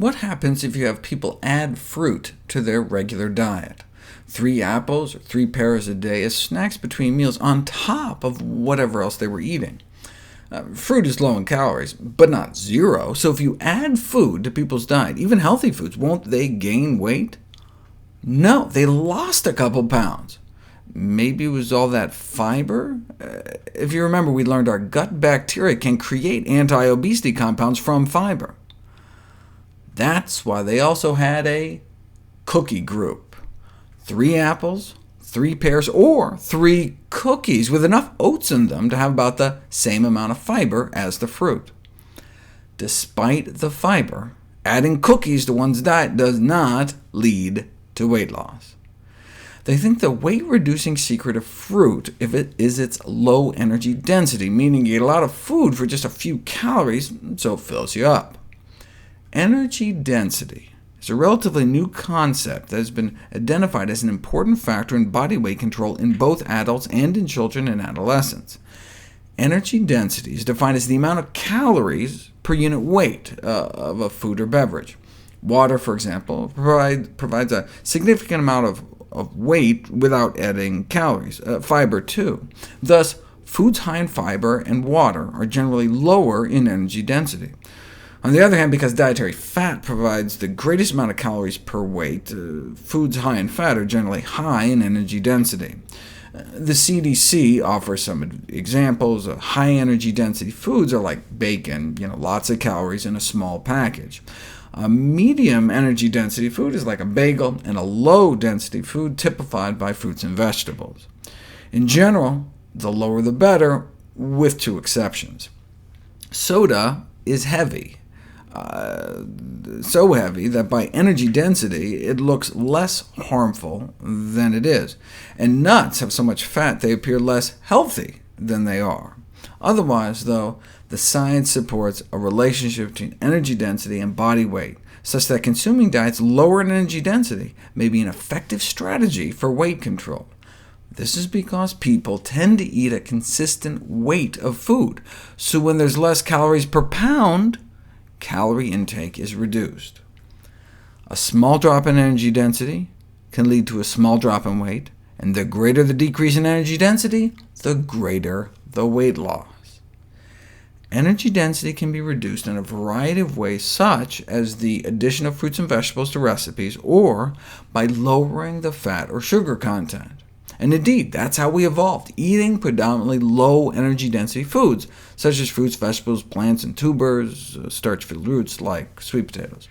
What happens if you have people add fruit to their regular diet? 3 apples or 3 pears a day as snacks between meals on top of whatever else they were eating. Fruit is low in calories, but not zero, so if you add food to people's diet, even healthy foods, won't they gain weight? No, they lost a couple pounds. Maybe it was all that fiber? If you remember, we learned our gut bacteria can create anti-obesity compounds from fiber. That's why they also had a cookie group. 3 apples, 3 pears, or 3 cookies with enough oats in them to have about the same amount of fiber as the fruit. Despite the fiber, adding cookies to one's diet does not lead to weight loss. They think the weight-reducing secret of fruit is its low energy density, meaning you get a lot of food for just a few calories, so it fills you up. Energy density is a relatively new concept that has been identified as an important factor in body weight control in both adults and in children and adolescents. Energy density is defined as the amount of calories per unit weight of a food or beverage. Water, for example, provides a significant amount of weight without adding calories. Fiber, too. Thus, foods high in fiber and water are generally lower in energy density. On the other hand, because dietary fat provides the greatest amount of calories per weight, foods high in fat are generally high in energy density. The CDC offers some examples of high-energy density foods are like bacon, lots of calories in a small package. A medium energy density food is like a bagel, and a low-density food typified by fruits and vegetables. In general, the lower the better, with 2 exceptions. Soda is heavy. So heavy that by energy density it looks less harmful than it is, and nuts have so much fat they appear less healthy than they are. Otherwise, though, the science supports a relationship between energy density and body weight, such that consuming diets lower in energy density may be an effective strategy for weight control. This is because people tend to eat a consistent weight of food, so when there's less calories per pound, calorie intake is reduced. A small drop in energy density can lead to a small drop in weight, and the greater the decrease in energy density, the greater the weight loss. Energy density can be reduced in a variety of ways, such as the addition of fruits and vegetables to recipes, or by lowering the fat or sugar content. And indeed, that's how we evolved, eating predominantly low-energy density foods, such as fruits, vegetables, plants, and tubers, starch-filled roots like sweet potatoes.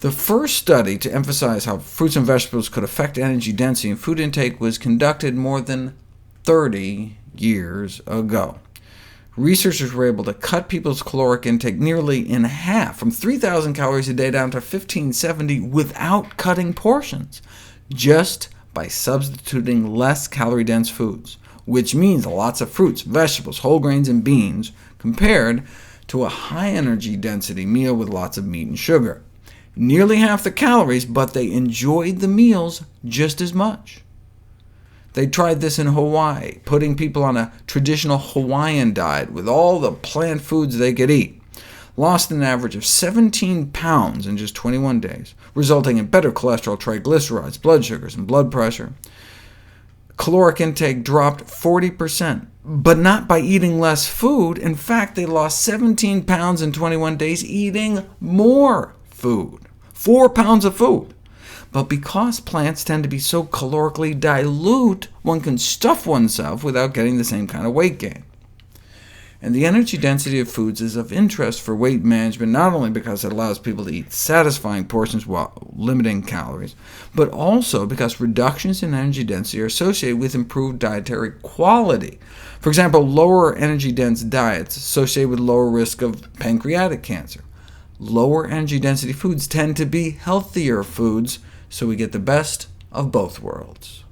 The first study to emphasize how fruits and vegetables could affect energy density and food intake was conducted more than 30 years ago. Researchers were able to cut people's caloric intake nearly in half, from 3,000 calories a day down to 1,570, without cutting portions, just by substituting less calorie-dense foods, which means lots of fruits, vegetables, whole grains, and beans, compared to a high-energy density meal with lots of meat and sugar. Nearly half the calories, but they enjoyed the meals just as much. They tried this in Hawaii, putting people on a traditional Hawaiian diet with all the plant foods they could eat. Lost an average of 17 pounds in just 21 days, resulting in better cholesterol, triglycerides, blood sugars, and blood pressure. Caloric intake dropped 40%, but not by eating less food. In fact, they lost 17 pounds in 21 days eating more food, 4 pounds of food. But because plants tend to be so calorically dilute, one can stuff oneself without getting the same kind of weight gain. And the energy density of foods is of interest for weight management, not only because it allows people to eat satisfying portions while limiting calories, but also because reductions in energy density are associated with improved dietary quality. For example, lower energy-dense diets associated with lower risk of pancreatic cancer. Lower energy density foods tend to be healthier foods, so we get the best of both worlds.